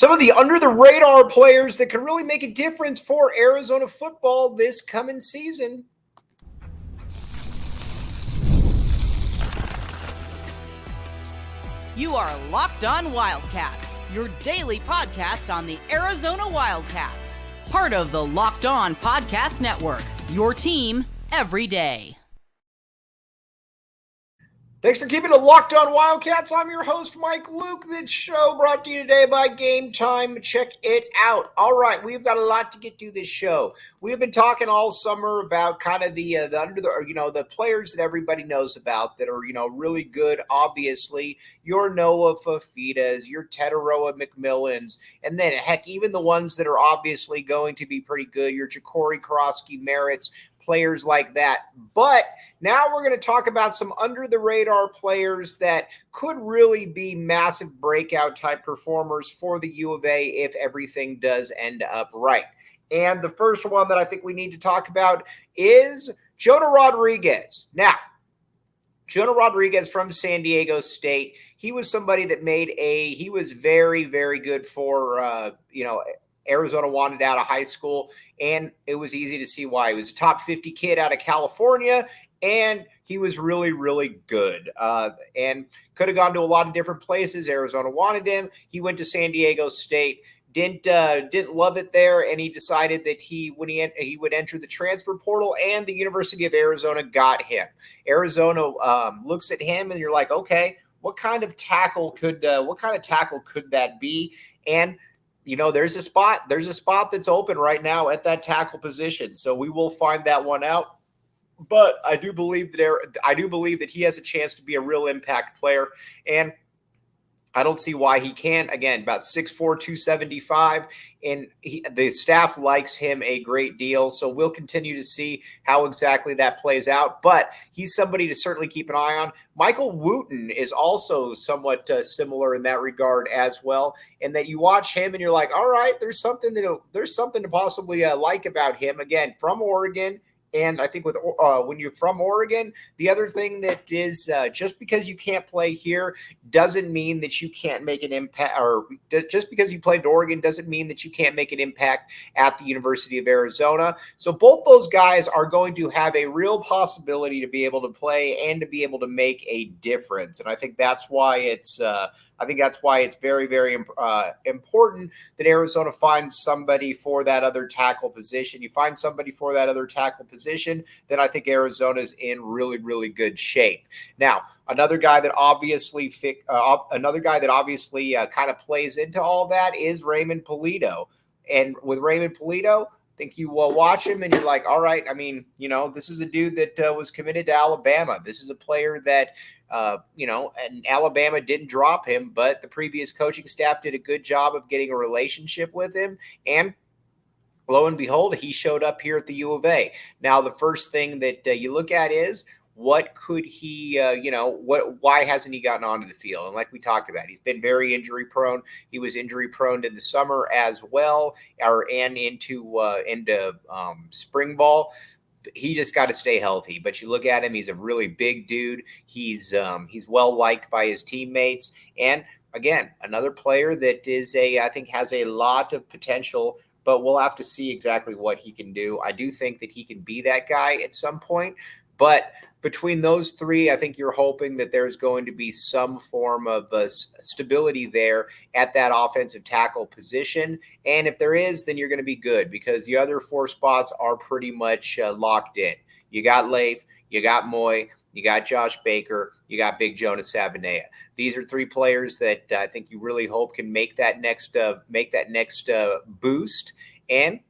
some of the under-the-radar players that can really make a difference for Arizona football this coming season. You are Locked On Wildcats, your daily podcast on the Arizona Wildcats. Part of the Locked On Podcast Network, your team every day. Thanks for keeping it Locked On Wildcats. I'm your host, Mike Luke. This show brought to you today by Gametime. Check it out. All right, we've got a lot to get to this show. We've been talking all summer about kind of the players that everybody knows about that are, really good. Obviously, your Noah Fafitas, your Tetaroa McMillans, and then, heck, even the ones that are obviously going to be pretty good, your Ja'Cory Karofsky Merritts, players like that. But now we're going to talk about some under-the-radar players that could really be massive breakout type performers for the U of A if everything does end up right. And the first one that I think we need to talk about is Jonah Rodriguez. Now, Jonah Rodriguez from San Diego State, he was somebody that he was very, very good for, Arizona wanted out of high school, and it was easy to see why. He was a top 50 kid out of California, and he was really, really good and could have gone to a lot of different places. Arizona wanted him. He went to San Diego State, didn't love it there, and he decided that he would enter the transfer portal, and the University of Arizona got him. Arizona looks at him, and you're like, okay, what kind of tackle could that be? And there's a spot that's open right now at that tackle position. So we will find that one out. But I do believe that he has a chance to be a real impact player. And I don't see why he can't. Again, about 6'4", 275, and the staff likes him a great deal. So we'll continue to see how exactly that plays out. But he's somebody to certainly keep an eye on. Michael Wooten is also somewhat similar in that regard as well. And that you watch him and you're like, all right, there's something to possibly like about him. Again, from Oregon. And I think when you're from Oregon, the other thing that is just because you can't play here doesn't mean that you can't make an impact, or just because you played at Oregon doesn't mean that you can't make an impact at the University of Arizona. So both those guys are going to have a real possibility to be able to play and to be able to make a difference. And I think that's why it's very, very important that Arizona finds somebody for that other tackle position. You find somebody for that other tackle position, then I think Arizona's in really, really good shape. Now, another guy that obviously kind of plays into all that is Raymond Polito. And with Raymond Polito, I think you watch him and you're like, all right, I mean, this is a dude that was committed to Alabama. This is a player that, and Alabama didn't drop him, but the previous coaching staff did a good job of getting a relationship with him. And lo and behold, he showed up here at the U of A. Now, the first thing that you look at is, what could he, why hasn't he gotten onto the field? And like we talked about, he's been very injury prone. He was injury prone in the summer as well, and into spring ball. He just got to stay healthy. But you look at him, he's a really big dude. He's well liked by his teammates. And again, another player that I think has a lot of potential, but we'll have to see exactly what he can do. I do think that he can be that guy at some point. But between those three, I think you're hoping that there's going to be some form of stability there at that offensive tackle position. And if there is, then you're going to be good, because the other four spots are pretty much locked in. You got Leif, you got Moy, you got Josh Baker, you got Big Jonah Sabanea. These are three players that I think you really hope can make that next boost. And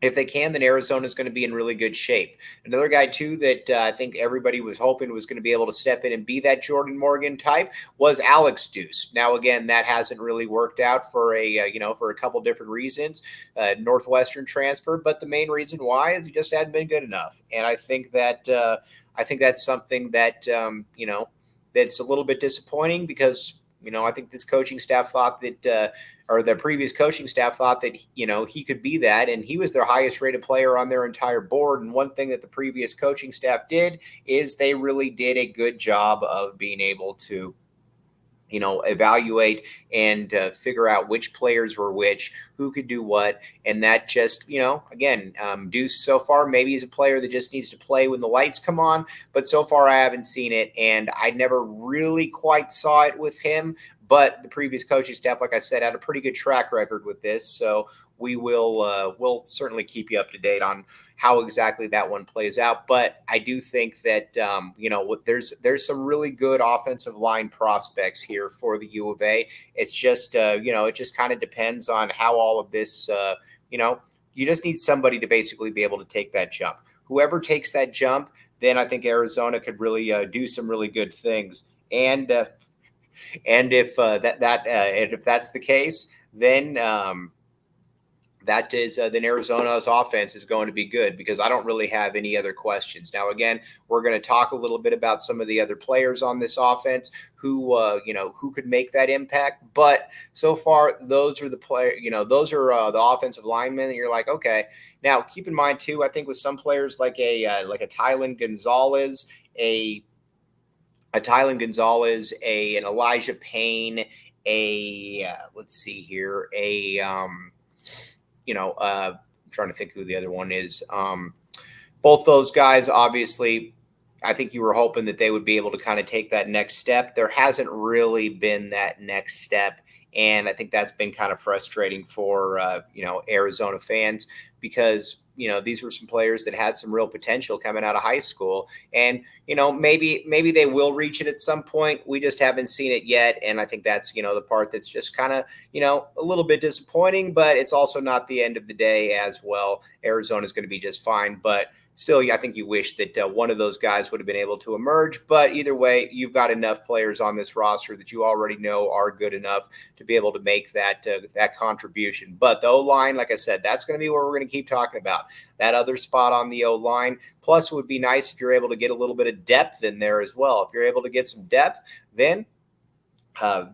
if they can, then Arizona is going to be in really good shape. Another guy, too, that I think everybody was hoping was going to be able to step in and be that Jordan Morgan type was Alex Deuce. Now, again, that hasn't really worked out for a couple different reasons. Northwestern transfer, but the main reason why is he just hadn't been good enough. And I think that's something that that's a little bit disappointing, because I think this coaching staff thought that, or the previous coaching staff thought that, he could be that, and he was their highest rated player on their entire board. And one thing that the previous coaching staff did is they really did a good job of being able to, evaluate and figure out which players were which, who could do what. And that just, again, Deuce so far, maybe he's a player that just needs to play when the lights come on. But so far, I haven't seen it. And I never really quite saw it with him. But the previous coaching staff, like I said, had a pretty good track record with this. So we will we'll certainly keep you up to date on how exactly that one plays out. But I do think that, there's some really good offensive line prospects here for the U of A. It's just, it just kind of depends on how all of this, you just need somebody to basically be able to take that jump. Whoever takes that jump, then I think Arizona could really do some really good things. And if if that's the case, then then Arizona's offense is going to be good, because I don't really have any other questions. Now, again, we're going to talk a little bit about some of the other players on this offense who could make that impact. But so far, those are the offensive linemen that you're like, okay. Now, keep in mind too, I think with some players like a Tylen Gonzalez, an Elijah Payne, let's see here, I'm trying to think who the other one is. Both those guys, obviously, I think you were hoping that they would be able to kind of take that next step. There hasn't really been that next step. And I think that's been kind of frustrating for, Arizona fans, because, these were some players that had some real potential coming out of high school. And, maybe they will reach it at some point. We just haven't seen it yet. And I think that's, the part that's just kind of, a little bit disappointing, but it's also not the end of the day as well. Arizona's going to be just fine. But still, I think you wish that one of those guys would have been able to emerge. But either way, you've got enough players on this roster that you already know are good enough to be able to make that contribution. But the O-line, like I said, that's going to be what we're going to keep talking about. That other spot on the O-line. Plus, it would be nice if you're able to get a little bit of depth in there as well. If you're able to get some depth, then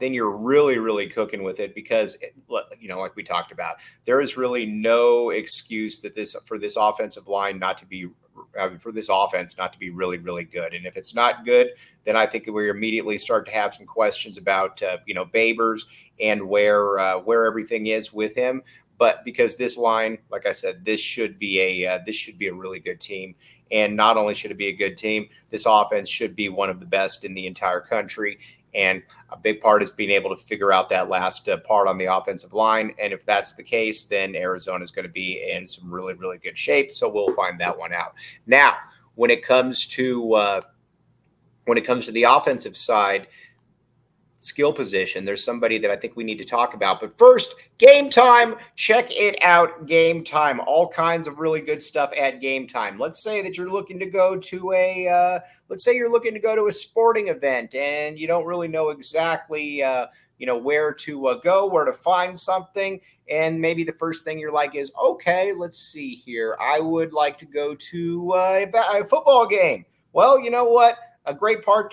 you're really, really cooking with it, because, like we talked about, there is really no excuse for this offensive line not to be, for this offense not to be really, really good. And if it's not good, then I think we immediately start to have some questions about, Babers and where everything is with him. But because this line, like I said, this should be a really good team. And not only should it be a good team, this offense should be one of the best in the entire country. And a big part is being able to figure out that last part on the offensive line. And if that's the case, then Arizona is going to be in some really, really good shape. So we'll find that one out. Now, when it comes to the offensive side, skill position, there's somebody that I think we need to talk about. But first, Gametime. Check it out, Gametime. All kinds of really good stuff at Gametime. Let's say that you're looking to go to a sporting event, and you don't really know exactly where to go, where to find something. And maybe the first thing you're like is, okay, let's see here. I would like to go to a football game. Well, you know what? A great part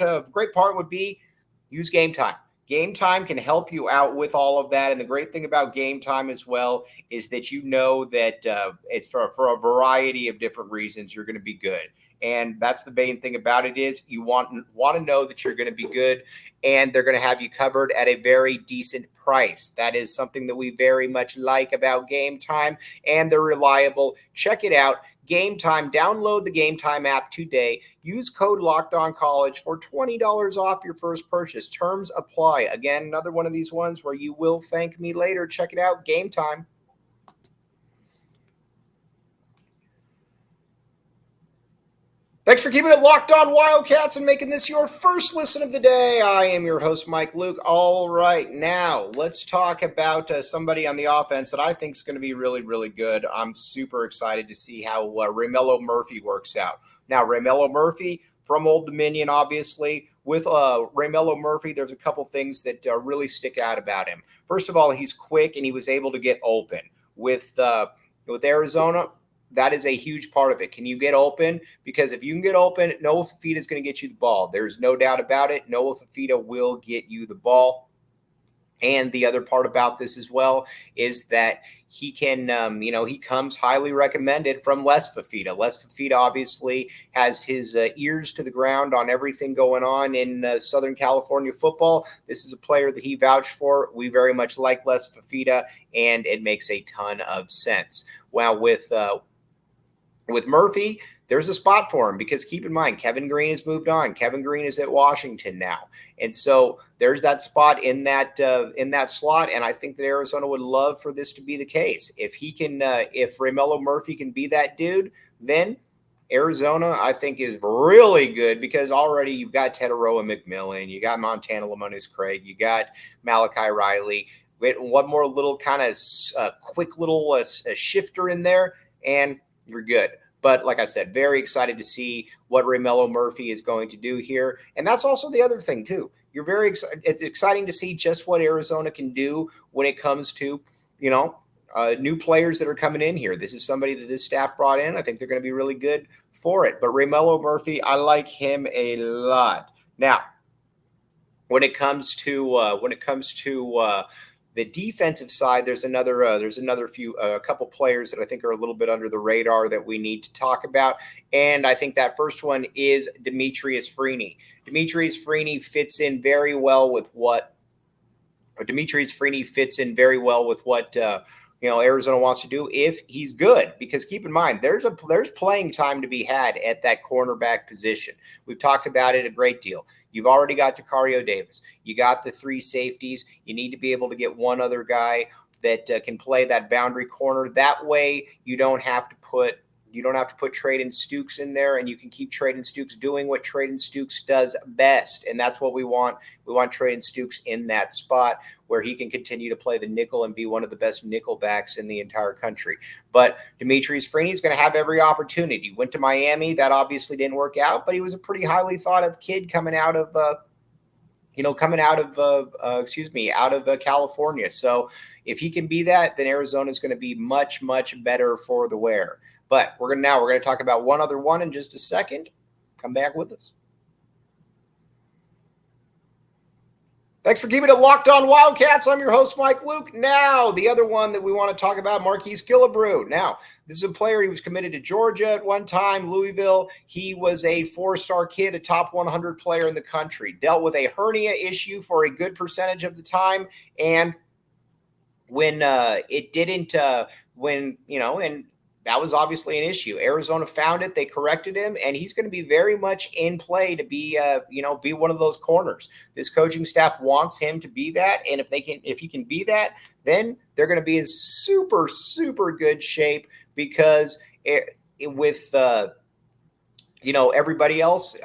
would be use Gametime. Gametime can help you out with all of that. And the great thing about Gametime as well is that that it's for a variety of different reasons you're going to be good. And that's the main thing about it is you want to know that you're going to be good, and they're going to have you covered at a very decent price. That is something that we very much like about Gametime, and they're reliable. Check it out. Gametime. Download the Gametime app today. Use code LOCKEDONCollege for $20 off your first purchase. Terms apply. Again, another one of these ones where you will thank me later. Check it out. Gametime. Thanks for keeping it locked on Wildcats and making this your first listen of the day. I am your host, Mike Luke. All right, now let's talk about somebody on the offense that I think is going to be really, really good. I'm super excited to see how Ramello Murphy works out. Now, Ramello Murphy from Old Dominion, obviously. With Ramello Murphy, there's a couple things that really stick out about him. First of all, he's quick and he was able to get open. With Arizona, that is a huge part of it. Can you get open? Because if you can get open, Noah Fafita is going to get you the ball. There's no doubt about it. Noah Fafita will get you the ball. And the other part about this as well is that he can, he comes highly recommended from Les Fifita. Les Fifita obviously has his ears to the ground on everything going on in Southern California football. This is a player that he vouched for. We very much like Les Fifita, and it makes a ton of sense. Well, with Murphy, there's a spot for him because keep in mind, Kevin Green has moved on. Kevin Green is at Washington now. And so there's that spot in that slot. And I think that Arizona would love for this to be the case. If he can, if Ramelo Murphy can be that dude, then Arizona, I think, is really good because already you've got Tetaroa McMillan, you got Montana Lamonus Craig, you got Malachi Riley. One more little kind of quick little shifter in there, and you're good. But like I said, very excited to see what Ramelo Murphy is going to do here. And that's also the other thing, too. You're very excited. It's exciting to see just what Arizona can do when it comes to, new players that are coming in here. This is somebody that this staff brought in. I think they're going to be really good for it. But Ramelo Murphy, I like him a lot. Now, when it comes to the defensive side, there's a couple players that I think are a little bit under the radar that we need to talk about. And I think that first one is Demetrius Freeney. Demetrius Freeney fits in very well with what Arizona wants to do if he's good, because keep in mind, there's playing time to be had at that cornerback position. We've talked about it a great deal. You've already got Tacario Davis. You got the three safeties. You need to be able to get one other guy that can play that boundary corner. That way you don't have to put Traden Stukes in there, and you can keep Traden Stukes doing what Traden Stukes does best. And that's what we want. We want Traden Stukes in that spot where he can continue to play the nickel and be one of the best nickel backs in the entire country. But Demetrius Freeney is going to have every opportunity. Went to Miami. That obviously didn't work out, but he was a pretty highly thought of kid coming out of California. So if he can be that, then Arizona is going to be much, much better for the wear. But we're going to talk about one other one in just a second. Come back with us. Thanks for keeping it locked on Wildcats. I'm your host, Mike Luke. Now, the other one that we want to talk about, Marquise Killebrew. Now, this is a player. He was committed to Georgia at one time, Louisville. He was a four-star kid, a top 100 player in the country. Dealt with a hernia issue for a good percentage of the time. And when that was obviously an issue. Arizona found it. They corrected him, and he's going to be very much in play to be one of those corners. This coaching staff wants him to be that, and if he can be that, then they're going to be in super, super good shape because with everybody else,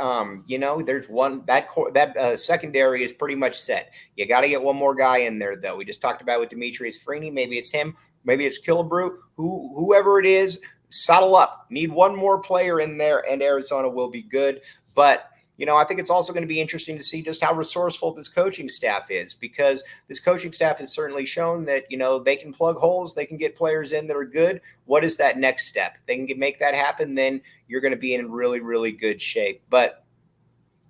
there's one that secondary is pretty much set. You got to get one more guy in there, though. We just talked about with Demetrius Freeney. Maybe it's him. Maybe it's Killebrew. Whoever it is, saddle up. Need one more player in there, and Arizona will be good. But, I think it's also going to be interesting to see just how resourceful this coaching staff is, because this coaching staff has certainly shown that, they can plug holes. They can get players in that are good. What is that next step? If they can make that happen, then you're going to be in really, really good shape. But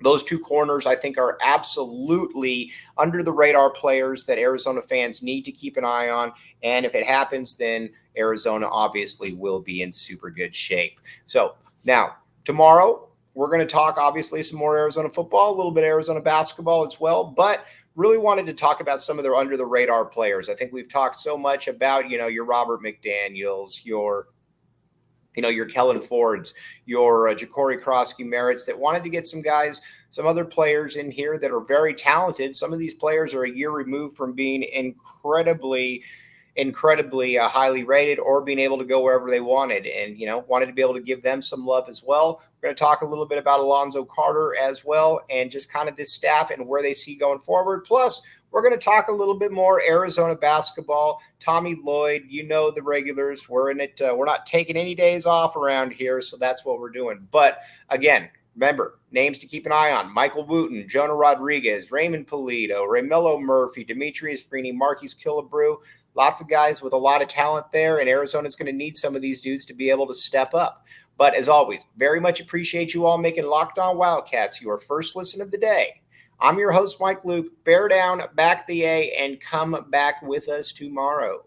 those two corners, I think, are absolutely under the radar players that Arizona fans need to keep an eye on. And if it happens, then Arizona obviously will be in super good shape. So now tomorrow, we're going to talk obviously some more Arizona football, a little bit Arizona basketball as well, but really wanted to talk about some of their under the radar players. I think we've talked so much about, your Robert McDaniels, your Kellen Fords, your Ja'Cory Krosky-Merritts, that wanted to get some other players in here that are very talented. Some of these players are a year removed from being incredibly highly rated or being able to go wherever they wanted, and wanted to be able to give them some love as well. We're going to talk a little bit about Alonzo Carter as well, and just kind of this staff and where they see going forward. Plus, we're going to talk a little bit more Arizona basketball. Tommy Lloyd, the regulars. We're in it. We're not taking any days off around here, so that's what we're doing. But again, remember, names to keep an eye on: Michael Wooten, Jonah Rodriguez, Raymond Polito, Ramelo Murphy, Demetrius Freeney, Marquise Killebrew. Lots of guys with a lot of talent there, and Arizona's going to need some of these dudes to be able to step up. But as always, very much appreciate you all making Locked On Wildcats your first listen of the day. I'm your host, Mike Luke. Bear down, back the A, and come back with us tomorrow.